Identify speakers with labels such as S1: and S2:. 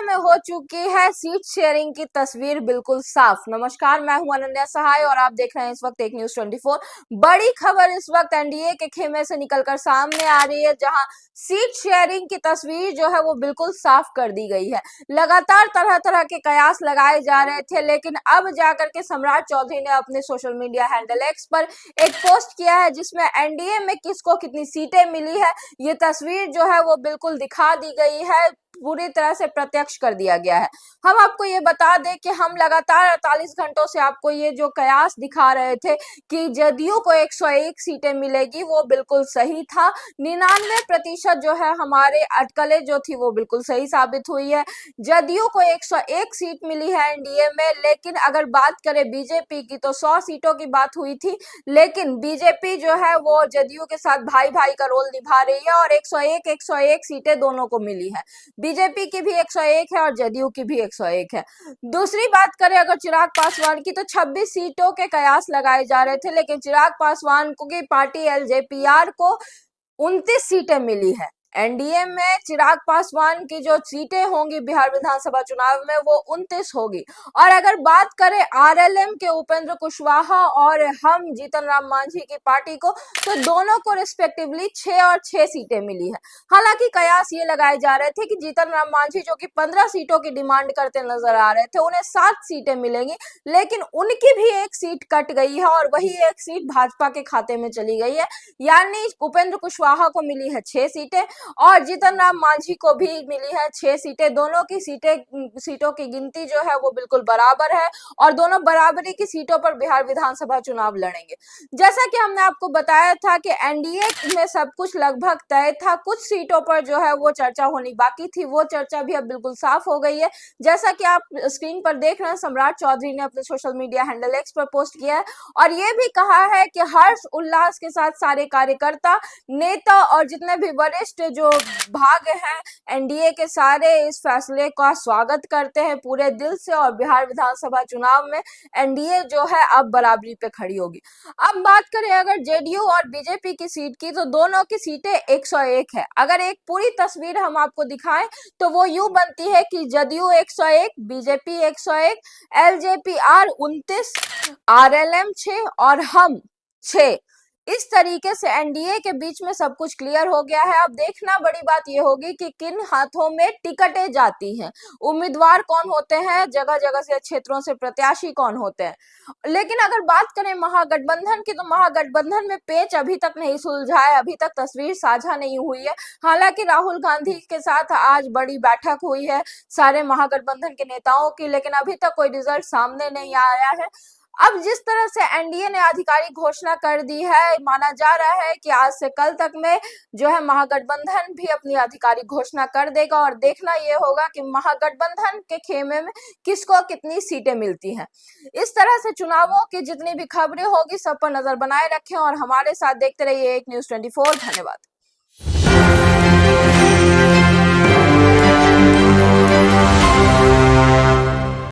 S1: में हो चुकी है सीट शेयरिंग की तस्वीर बिल्कुल साफ। नमस्कार, मैं हूं अनन्या सहाय और आप देख रहे हैं इस वक्त एक न्यूज 24। बड़ी खबर इस वक्त एनडीए के खेमे से निकलकर सामने आ रही है, जहां सीट शेयरिंग की तस्वीर जो है वो बिल्कुल साफ कर दी गई है। लगातार तरह तरह के कयास लगाए जा रहे थे, लेकिन अब जाकर के सम्राट चौधरी ने अपने सोशल मीडिया हैंडल एक्स पर एक पोस्ट किया है, जिसमें एनडीए में किसको कितनी सीटें मिली है ये तस्वीर जो है वो बिल्कुल दिखा दी गई है, पूरी तरह से प्रत्यक्ष कर दिया गया है। हम आपको ये बता दें कि हम लगातार 48 घंटों से आपको ये जो कयास दिखा रहे थे कि जदयू को 101 सीटें मिलेगी, वो बिल्कुल सही था। 99% जो है हमारे अटकलें जो थी वो बिल्कुल सही साबित हुई है। जदयू को 101 सीट मिली है एनडीए में, लेकिन अगर बात करें बीजेपी की तो 100 सीटों की बात हुई थी, लेकिन बीजेपी जो है वो जदयू के साथ भाई भाई का रोल निभा रही है और 101 सीटें दोनों को मिली है। बीजेपी की भी 101 है और जदयू की भी 101 है। दूसरी बात करें अगर चिराग पासवान की, तो 26 सीटों के कयास लगाए जा रहे थे, लेकिन चिराग पासवान को की पार्टी एलजेपीआर को 29 सीटें मिली है। एनडीए में चिराग पासवान की जो सीटें होंगी बिहार विधानसभा चुनाव में वो 29 होगी। और अगर बात करें आरएलएम के उपेंद्र कुशवाहा और हम जीतन राम मांझी की पार्टी को, तो दोनों को रिस्पेक्टिवली 6 और 6 सीटें मिली है। हालांकि कयास ये लगाए जा रहे थे कि जीतन राम मांझी जो कि 15 सीटों की डिमांड करते नजर आ रहे थे, उन्हें 7 सीटें मिलेंगी, लेकिन उनकी भी एक सीट कट गई है और वही एक सीट भाजपा के खाते में चली गई है। यानी उपेंद्र कुशवाहा को मिली है 6 सीटें और जीतन राम मांझी को भी मिली है 6 सीटें। दोनों की सीटों की गिनती जो है वो बिल्कुल बराबर है और दोनों बराबरी की सीटों पर बिहार विधानसभा चुनाव लड़ेंगे। जैसा कि हमने आपको बताया था कि एनडीए में सब कुछ लगभग तय था, कुछ सीटों पर जो है वो चर्चा होनी बाकी थी, वो चर्चा भी अब बिल्कुल साफ हो गई है। जैसा कि आप स्क्रीन पर देख रहे हैं, सम्राट चौधरी ने अपने सोशल मीडिया हैंडल एक्स पर पोस्ट किया है और ये भी कहा है कि हर्ष उल्लास के साथ सारे कार्यकर्ता, नेता और जितने भी वरिष्ठ जो भाग हैं एनडीए के, सारे इस फैसले का स्वागत करते हैं पूरे दिल से और बिहार विधानसभा चुनाव में एनडीए जो है अब बराबरी पे खड़ी होगी। अब बात करें अगर जेडीयू और बीजेपी की सीट की, तो दोनों की सीटें 101 है। अगर एक पूरी तस्वीर हम आपको दिखाएं तो वो यूं बनती है कि जदयू 101, बीजेपी 101, एलजेपीआर 29, आरएलएम 6 और हम 6। इस तरीके से एनडीए के बीच में सब कुछ क्लियर हो गया है। अब देखना बड़ी बात यह होगी कि किन हाथों में टिकटें जाती हैं, उम्मीदवार कौन होते हैं, जगह जगह से क्षेत्रों से प्रत्याशी कौन होते हैं। लेकिन अगर बात करें महागठबंधन की, तो महागठबंधन में पेच अभी तक नहीं सुलझा है, अभी तक तस्वीर साझा नहीं हुई है। हालांकि राहुल गांधी के साथ आज बड़ी बैठक हुई है सारे महागठबंधन के नेताओं की, लेकिन अभी तक कोई रिजल्ट सामने नहीं आया है। अब जिस तरह से एनडीए ने आधिकारिक घोषणा कर दी है, माना जा रहा है कि आज से कल तक में जो है महागठबंधन भी अपनी आधिकारिक घोषणा कर देगा और देखना यह होगा कि महागठबंधन के खेमे में किसको कितनी सीटें मिलती हैं। इस तरह से चुनावों की जितनी भी खबरें होगी सब पर नजर बनाए रखें और हमारे साथ देखते रहिए एक न्यूज 24। धन्यवाद।